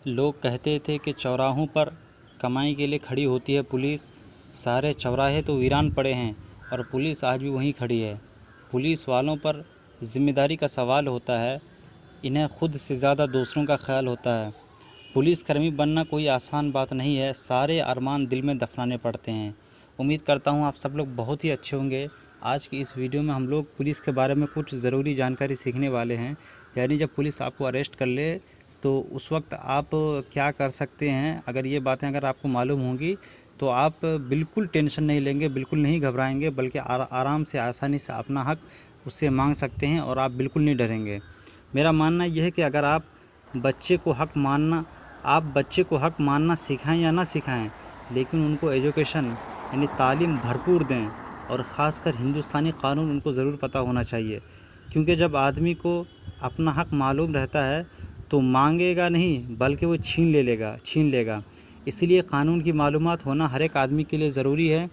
लोग कहते थे कि चौराहों पर कमाई के लिए खड़ी होती है पुलिस, सारे चौराहे तो वीरान पड़े हैं और पुलिस आज भी वहीं खड़ी है। पुलिस वालों पर जिम्मेदारी का सवाल होता है, इन्हें खुद से ज़्यादा दूसरों का ख्याल होता है। पुलिसकर्मी बनना कोई आसान बात नहीं है, सारे अरमान दिल में दफनाने पड़ते हैं। उम्मीद करता हूँ आप सब लोग बहुत ही अच्छे होंगे। आज की इस वीडियो में हम लोग पुलिस के बारे में कुछ ज़रूरी जानकारी सीखने वाले हैं। यानी जब पुलिस आपको अरेस्ट कर ले तो उस वक्त आप क्या कर सकते हैं। अगर ये बातें अगर आपको मालूम होंगी तो आप बिल्कुल टेंशन नहीं लेंगे, बिल्कुल नहीं घबराएंगे, बल्कि आराम से आसानी से अपना हक उससे मांग सकते हैं और आप बिल्कुल नहीं डरेंगे। मेरा मानना यह है कि अगर आप बच्चे को हक मानना सिखाएं या ना सिखाएं, लेकिन उनको एजुकेशन यानी तालीम भरपूर दें और ख़ासकर हिंदुस्तानी कानून उनको ज़रूर पता होना चाहिए। क्योंकि जब आदमी को अपना हक मालूम रहता है तो मांगेगा नहीं बल्कि वो छीन लेगा। इसलिए कानून की मालूमात होना हर एक आदमी के लिए ज़रूरी है।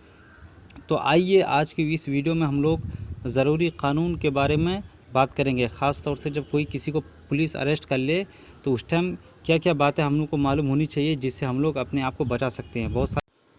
तो आइए आज की इस वीडियो में हम लोग ज़रूरी कानून के बारे में बात करेंगे। ख़ास तौर से जब कोई किसी को पुलिस अरेस्ट कर ले तो उस टाइम क्या क्या बातें हम लोग को मालूम होनी चाहिए, जिससे हम लोग अपने आप को बचा सकते हैं।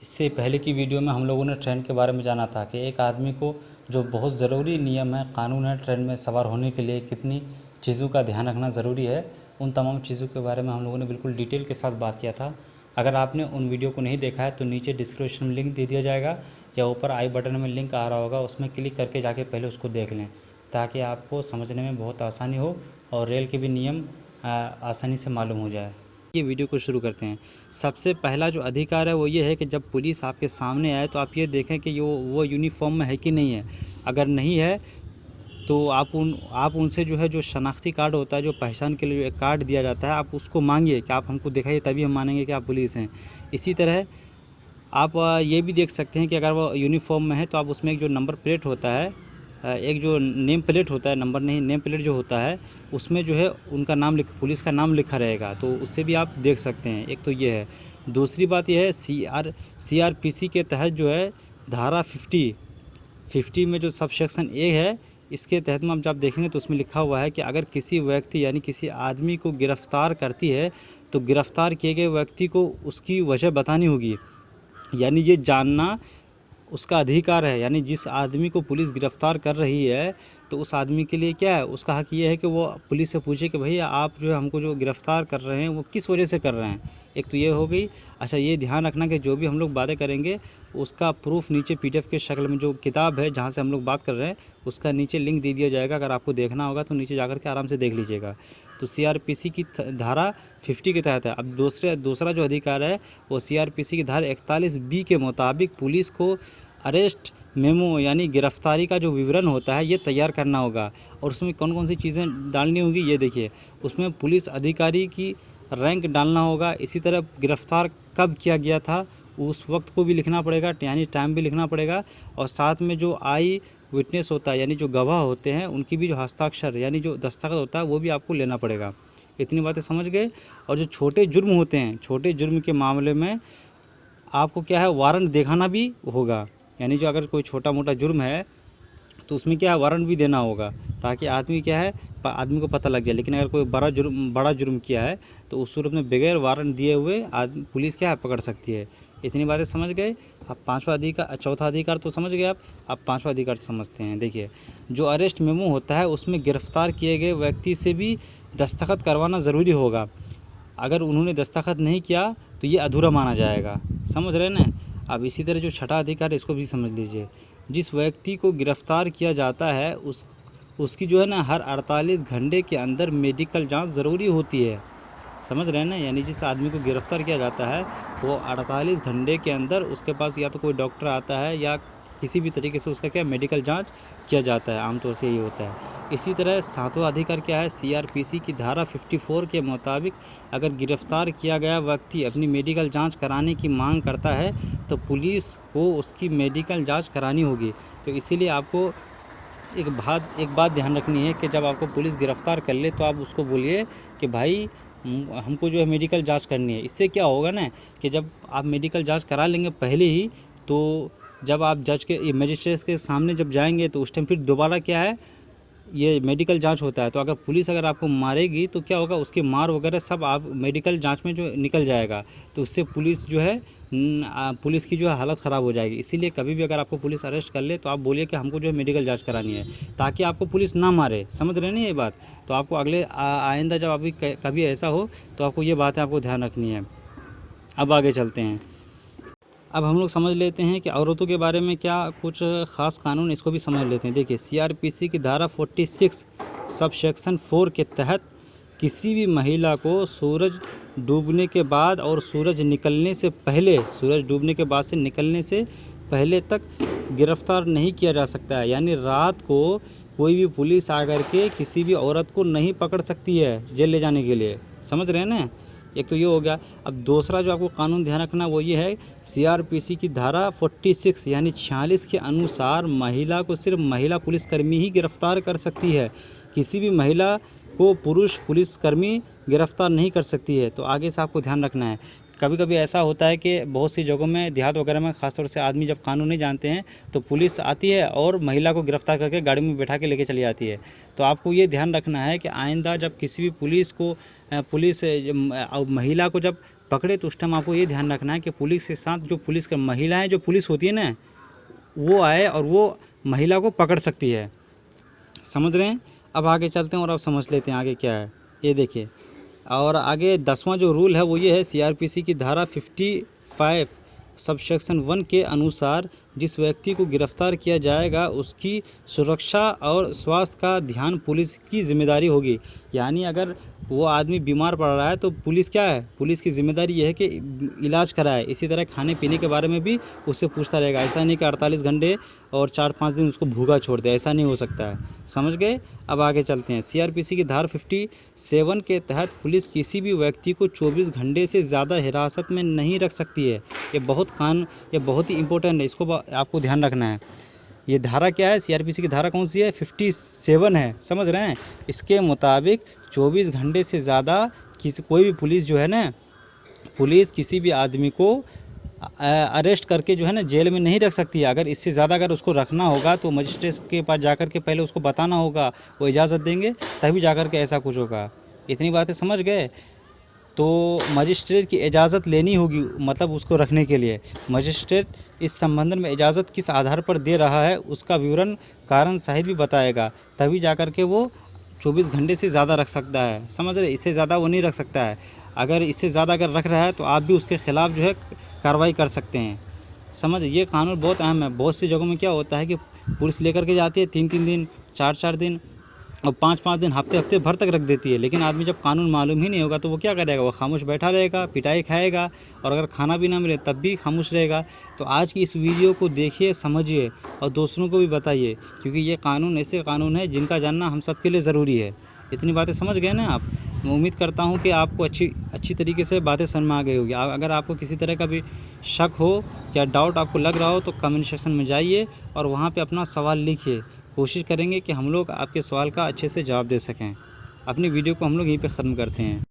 इससे पहले की वीडियो में हम लोगों ने ट्रेन के बारे में जाना था कि एक आदमी को जो बहुत ज़रूरी नियम है, कानून है, ट्रेन में सवार होने के लिए कितनी चीज़ों का ध्यान रखना ज़रूरी है। उन तमाम चीज़ों के बारे में हम लोगों ने बिल्कुल डिटेल के साथ बात किया था। अगर आपने उन वीडियो को नहीं देखा है तो नीचे डिस्क्रिप्शन में लिंक दे दिया जाएगा या ऊपर आई बटन में लिंक आ रहा होगा, उसमें क्लिक करके जाके पहले उसको देख लें, ताकि आपको समझने में बहुत आसानी हो और रेल के भी नियम आसानी से मालूम हो जाए। ये वीडियो को शुरू करते हैं। सबसे पहला जो अधिकार है वो ये है कि जब पुलिस आपके सामने आए तो आप ये देखें कि वो यूनिफॉर्म में है कि नहीं है। अगर नहीं है तो आप उनसे जो है, जो शनाख्ती कार्ड होता है, जो पहचान के लिए जो एक कार्ड दिया जाता है, आप उसको मांगिए कि आप हमको दिखाइए, तभी हम मानेंगे कि आप पुलिस हैं। इसी तरह आप ये भी देख सकते हैं कि अगर वो यूनिफॉर्म में है तो आप उसमें एक जो नंबर प्लेट होता है, एक जो नेम प्लेट होता है, नंबर नहीं नेम प्लेट जो होता है, उसमें जो है उनका नाम पुलिस का नाम लिखा रहेगा, तो उससे भी आप देख सकते हैं। एक तो ये है। दूसरी बात यह है CRPC के तहत जो है धारा 50 में जो सब सेक्शन ए है, इसके तहत में जब आप देखेंगे तो उसमें लिखा हुआ है कि अगर किसी व्यक्ति यानी किसी आदमी को गिरफ़्तार करती है तो गिरफ़्तार किए गए व्यक्ति को उसकी वजह बतानी होगी। यानी ये जानना उसका अधिकार है। यानी जिस आदमी को पुलिस गिरफ़्तार कर रही है तो उस आदमी के लिए क्या है, उसका हक ये है कि वो पुलिस से पूछे कि भैया आप जो है हमको जो गिरफ़्तार कर रहे हैं वो किस वजह से कर रहे हैं। एक तो ये हो गई। अच्छा, ये ध्यान रखना कि जो भी हम लोग बातें करेंगे उसका प्रूफ नीचे PDF के शक्ल में, जो किताब है जहाँ से हम लोग बात कर रहे हैं उसका नीचे लिंक दे दिया जाएगा। अगर आपको देखना होगा तो नीचे जाकर के आराम से देख लीजिएगा। तो CRPC की धारा 50 के तहत है। अब दूसरा जो अधिकार है वो CRPC की धारा 41B के मुताबिक पुलिस को अरेस्ट मेमो यानी गिरफ़्तारी का जो विवरण होता है ये तैयार करना होगा। और उसमें कौन कौन सी चीज़ें डालनी होंगी ये देखिए। उसमें पुलिस अधिकारी की रैंक डालना होगा। इसी तरह गिरफ़्तार कब किया गया था उस वक्त को भी लिखना पड़ेगा, यानी टाइम भी लिखना पड़ेगा। और साथ में जो आई विटनेस होता है यानी जो गवाह होते हैं उनकी भी जो हस्ताक्षर यानी जो दस्तखत होता है वो भी आपको लेना पड़ेगा। इतनी बातें समझ गए। और जो छोटे जुर्म होते हैं, छोटे जुर्म के मामले में आपको क्या है, वारंट दिखाना भी होगा। यानी जो अगर कोई छोटा मोटा जुर्म है तो उसमें क्या है, वारंट भी देना होगा, ताकि आदमी क्या है, आदमी को पता लग जाए। लेकिन अगर कोई बड़ा जुर्म किया है तो उस सूरत में बगैर वारंट दिए हुए पुलिस क्या है, पकड़ सकती है। इतनी बातें समझ गए। अब चौथा अधिकार तो समझ गए आप। अब पांचवा अधिकार समझते हैं। देखिए, जो अरेस्ट मेमो होता है उसमें गिरफ़्तार किए गए व्यक्ति से भी दस्तखत करवाना ज़रूरी होगा। अगर उन्होंने दस्तखत नहीं किया तो ये अधूरा माना जाएगा। समझ रहे ना। अब इसी तरह जो छठा अधिकार है इसको भी समझ लीजिए। जिस व्यक्ति को गिरफ़्तार किया जाता है उसकी जो है ना हर 48 घंटे के अंदर मेडिकल जांच ज़रूरी होती है। समझ रहे हैं ना। यानी जिस आदमी को गिरफ़्तार किया जाता है वो 48 घंटे के अंदर उसके पास या तो कोई डॉक्टर आता है या किसी भी तरीके से उसका क्या मेडिकल जांच किया जाता है। आमतौर से यही होता है। इसी तरह सातवां अधिकार क्या है, CRPC की धारा 54 के मुताबिक अगर गिरफ़्तार किया गया व्यक्ति अपनी मेडिकल जांच कराने की मांग करता है तो पुलिस को उसकी मेडिकल जांच करानी होगी। तो इसीलिए आपको एक बात ध्यान रखनी है कि जब आपको पुलिस गिरफ़्तार कर ले तो आप उसको बोलिए कि भाई हमको जो है मेडिकल जांच करनी है। इससे क्या होगा ना कि जब आप मेडिकल जांच करा लेंगे पहले ही, तो जब आप जज के मजिस्ट्रेट के सामने जब जाएंगे तो उस टाइम फिर दोबारा क्या है, ये मेडिकल जांच होता है, तो अगर पुलिस अगर आपको मारेगी तो क्या होगा, उसके मार वगैरह सब आप मेडिकल जांच में जो निकल जाएगा, तो उससे पुलिस जो है पुलिस की जो है हालत ख़राब हो जाएगी। इसीलिए कभी भी अगर आपको पुलिस अरेस्ट कर ले तो आप बोलिए कि हमको जो है मेडिकल जांच करानी है, ताकि आपको पुलिस ना मारे। समझ रहे हैं ना ये बात? तो आपको अगले आइंदा जब अभी कभी ऐसा हो तो आपको ये बातें आपको ध्यान रखनी है। अब आगे चलते हैं। अब हम लोग समझ लेते हैं कि औरतों के बारे में क्या कुछ ख़ास कानून, इसको भी समझ लेते हैं। देखिए, सीआरपीसी की धारा 46 सब सेक्शन 4 के तहत किसी भी महिला को सूरज डूबने के बाद और सूरज निकलने से पहले, सूरज डूबने के बाद से निकलने से पहले तक गिरफ्तार नहीं किया जा सकता है। यानी रात को कोई भी पुलिस आकर के किसी भी औरत को नहीं पकड़ सकती है जेल ले जाने के लिए। समझ रहे हैं ना? एक तो ये हो गया। अब दूसरा जो आपको कानून ध्यान रखना वो ये है, सीआरपीसी की धारा 46 यानी 46 के अनुसार महिला को सिर्फ महिला पुलिसकर्मी ही गिरफ्तार कर सकती है। किसी भी महिला को पुरुष पुलिसकर्मी गिरफ्तार नहीं कर सकती है। तो आगे से आपको ध्यान रखना है। कभी कभी ऐसा होता है कि बहुत सी जगहों में, देहात वगैरह में ख़ासतौर से आदमी जब कानून नहीं जानते हैं तो पुलिस आती है और महिला को गिरफ्तार करके गाड़ी में बैठा के लेके चली जाती है। तो आपको ये ध्यान रखना है कि आइंदा जब किसी भी पुलिस महिला को जब पकड़े तो उस टाइम आपको ये ध्यान रखना है कि पुलिस के साथ जो पुलिस का महिलाएं जो पुलिस होती है ना, वो आए और वो महिला को पकड़ सकती है। समझ रहे हैं? अब आगे चलते हैं और अब समझ लेते हैं आगे क्या है। ये देखिए, और आगे 10वां जो रूल है वो ये है, सीआरपीसी की धारा 55 सब सेक्शन 1 के अनुसार जिस व्यक्ति को गिरफ्तार किया जाएगा उसकी सुरक्षा और स्वास्थ्य का ध्यान पुलिस की जिम्मेदारी होगी। यानी अगर वो आदमी बीमार पड़ रहा है तो पुलिस क्या है, पुलिस की जिम्मेदारी ये है कि इलाज कराए। इसी तरह खाने पीने के बारे में भी उससे पूछता रहेगा। ऐसा नहीं कि 48 घंटे और 4-5 दिन उसको भूखा छोड़ दे, ऐसा नहीं हो सकता है। समझ गए? अब आगे चलते हैं। सीआरपीसी की धारा 57 के तहत पुलिस किसी भी व्यक्ति को 24 घंटे से ज़्यादा हिरासत में नहीं रख सकती है। ये बहुत ही इंपॉर्टेंट है, इसको आपको ध्यान रखना है। ये धारा क्या है, सीआरपीसी की धारा कौन सी है? 57 है। समझ रहे हैं? इसके मुताबिक 24 घंटे से ज़्यादा कोई भी पुलिस जो है ना, पुलिस किसी भी आदमी को अरेस्ट करके जो है ना जेल में नहीं रख सकती है। अगर इससे ज़्यादा अगर उसको रखना होगा तो मजिस्ट्रेट के पास जाकर के पहले उसको बताना होगा, वो इजाज़त देंगे तभी जाकर के ऐसा कुछ होगा। इतनी बातें समझ गए? तो मजिस्ट्रेट की इजाज़त लेनी होगी, मतलब उसको रखने के लिए मजिस्ट्रेट इस संबंध में इजाज़त किस आधार पर दे रहा है उसका विवरण कारण सहित भी बताएगा, तभी जाकर के वो 24 घंटे से ज़्यादा रख सकता है। समझ रहे? इससे ज़्यादा वो नहीं रख सकता है। अगर इससे ज़्यादा अगर रख रहा है तो आप भी उसके ख़िलाफ़ जो है कार्रवाई कर सकते हैं। समझ, ये कानून बहुत अहम है। बहुत सी जगहों में क्या होता है कि पुलिस लेकर के जाती है 3-3 दिन, 4-4 दिन और 5-5 दिन, हफ्ते भर तक रख देती है। लेकिन आदमी जब कानून मालूम ही नहीं होगा तो वो क्या करेगा? वो खामोश बैठा रहेगा, पिटाई खाएगा, और अगर खाना भी ना मिले तब भी खामोश रहेगा। तो आज की इस वीडियो को देखिए, समझिए और दूसरों को भी बताइए, क्योंकि ये कानून ऐसे कानून है जिनका जानना हम सबके लिए ज़रूरी है। इतनी बातें समझ गए ना आप? मैं उम्मीद करता हूँ कि आपको अच्छी तरीके से बातें समझ में आ गई होगी। अगर आपको किसी तरह का भी शक हो या डाउट आपको लग रहा हो तो कमेंट सेक्शन में जाइए और वहाँ पे अपना सवाल लिखिए। कोशिश करेंगे कि हम लोग आपके सवाल का अच्छे से जवाब दे सकें। अपनी वीडियो को हम लोग यहीं पे ख़त्म करते हैं।